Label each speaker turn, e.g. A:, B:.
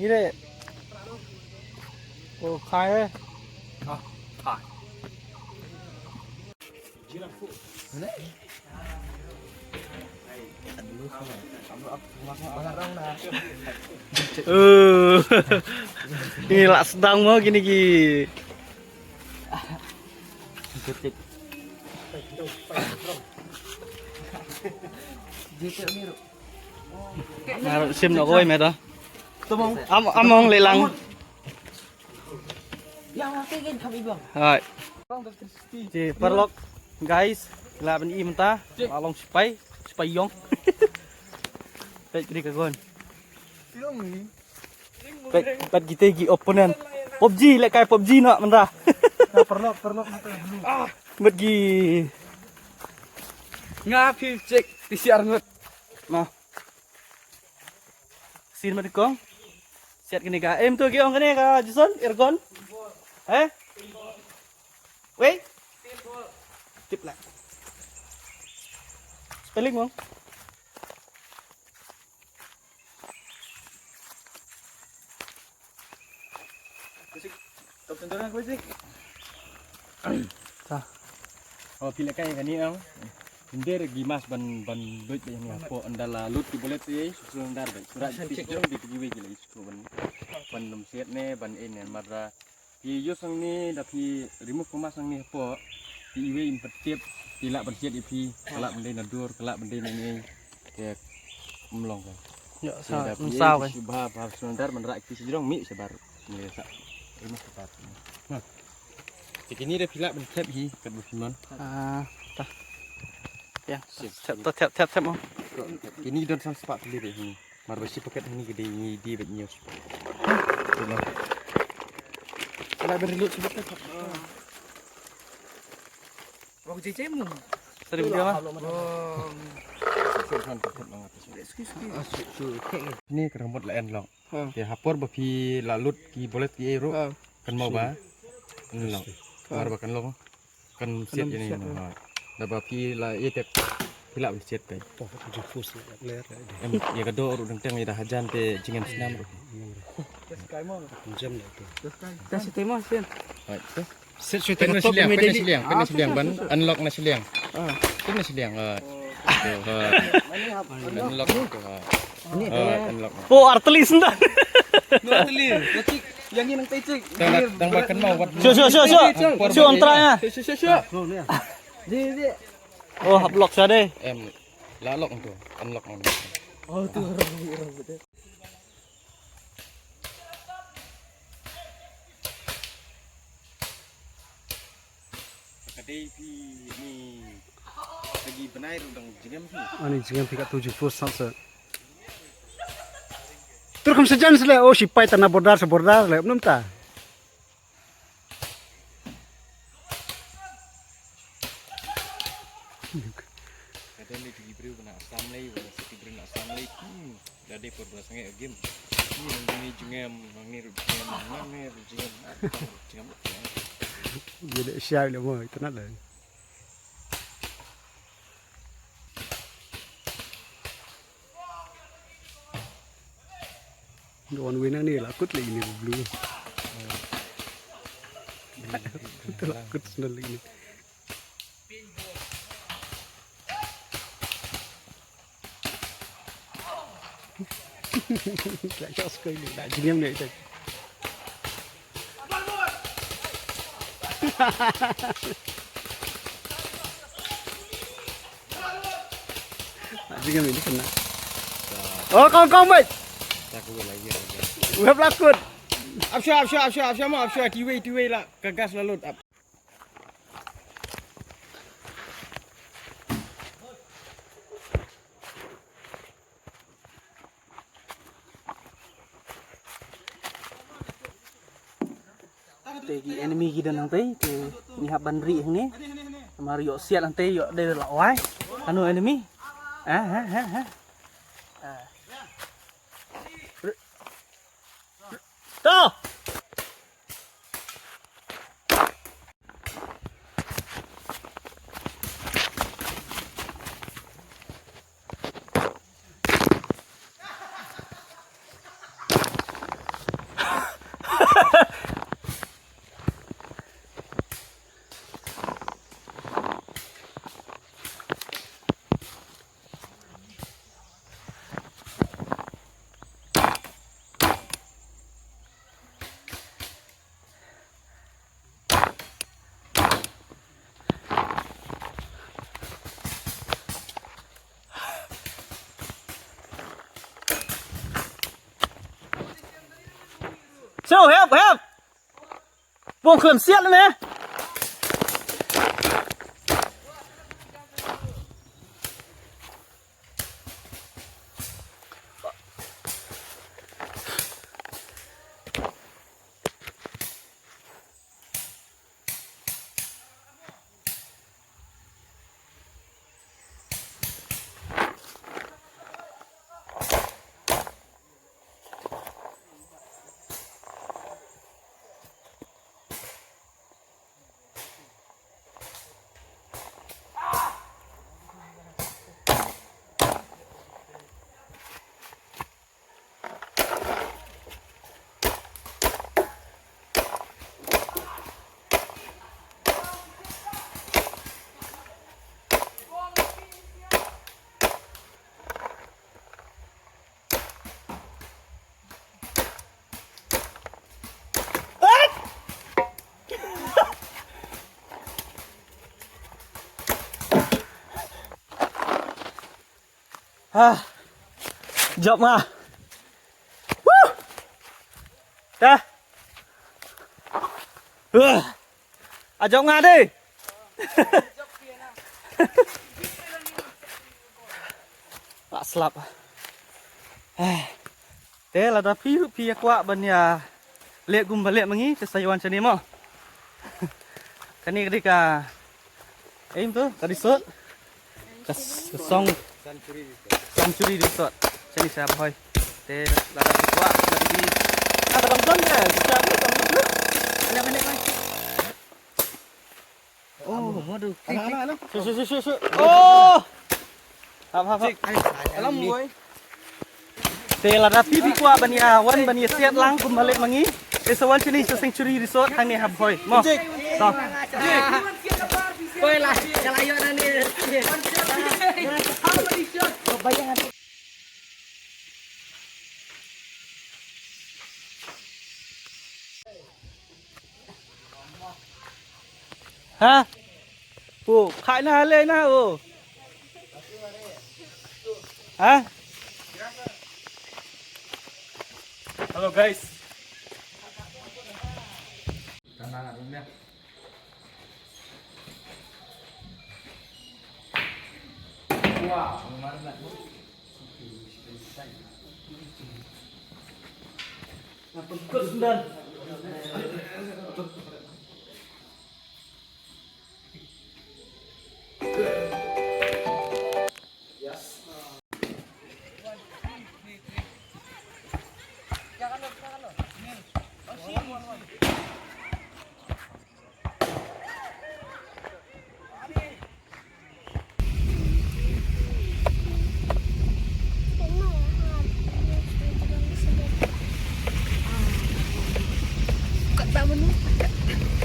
A: đấy. Ồ, khai đấy. Ini lah sedang mau gini gini. Naruh sim nó coi mẹ đó. Among lelang. Rồi. Thì perlok guys, là bên im ta, along spy yong. Baik di kawan. Baik kita gi opponent. PUBG lại kayak PUBG nak menra.
B: Perlok
A: Mất gi.
B: ngapi cek PCR ngut.
A: Nào. Xin mời con. Set cái này cả. Em tôi kêu cái này cả Jason, Ergon. Hả? Wait. Tiếp lại. Spelling không? Tập tentunya gue sih.
C: Oh, pilih kayak gini ang. Hindir gimas ban duit yang ni apa andala lut di boleh tu ye susun dar baik. Surat pisjong di pergi we gila isu ban set ne ban ini marra. Pi yusang ni tapi remove kemas ang ni apa. Pi we impetip tilak bersiat ipi kelak benda nadur kelak benda ni kayak melong kan.
A: Ya, sao kan?
C: Subha par susun dar ban rak pisjong mi sebar ni sak. Remove tepat. Nah. Ini dah pilak ban tap hi kat busiman.
A: Tah. Ya, tap mau.
C: Ini don sang sepak pilih deh ni. Marbasi paket ini gede ni di bet news.
B: Kalau berlut sebentar. Waktu cecemu.
A: Sering dia mah.
C: Ini kerambut lain long. Ya hapor bapi lalut ki bolet ki ero kan mau ba. Long. Mar bakan long. Kan siap ini. Dah bapi la ye tek pilak siap kai. Em ya kado urut tentang ida hajan te jingan senam ro.
B: Jam dah tu. Dah setema sian.
C: Baik. Set shooting penasiliang ban unlock nasiliang. Penasiliang. Unlock tu. Unlock.
A: Oh, artelis entar.
B: Artelis. Yang ni nang tecek.
C: Dang bakan mau wat.
A: Syo ontranya.
B: Syo. Di.
A: Oh, block saya deh.
C: Em la lock tu. Unlock ni.
B: Oh, tu orang betul.
C: Kadai pi ni lagi benar udang jengam pi.
B: Ani jengam pi kat 70 sangat. Terus sejan sele oh sipai tanah bordar sebordar le belum ta.
C: Kadang ni pergi beri nak asam lagi, nak beri nak asam lagi. Jadi perbeza sangat game. Ini jengam, ni jengam, ni jengam.
B: Jadi siap le mo itu nak le. One winner ni lakut lagi ni blue. Itu lakut sendiri ni. Lại cho skate lại chính em này thôi. Lại chính em này kena. Oh kau mate.
C: Aku lagi.
B: Web lakut.
C: Absyar, tiwai lah, gagas lalu up.
A: Tegi enemy kita nanti, ni haban ri ni. Mari yo siat nanti yo dari lawai. Anu enemy. Tuh. Siêu hẹp hẹp. Buông khẩn xiết lên nè. Jump mà. Woo. Đây. Jump ngà đi. Lạ slap. Thế là đã phi qua bên nhà liệt gum balik mengi ke sayuan sini mau. Kani ketika aim tu tadi shot. Kesong Century Resort. Sini siapa hoy? Te là đã qua là đi. À tao con nè, siapa ni con tu? Ada pendek kan? Oh, waduh. Su. Oh. Hap. Alam muai. Te là đã phi qua bên nhà wan bên nhà siat lang gum balik mengi. Ke sawan sini Century Resort hang ni hab hoy. Mau. Tong. Koy lah, kalayo na ni. Bayangan. Hả? Ồ, khai na lên na ồ. Hả? Hello guys. Wow,
D: Tak menunggu.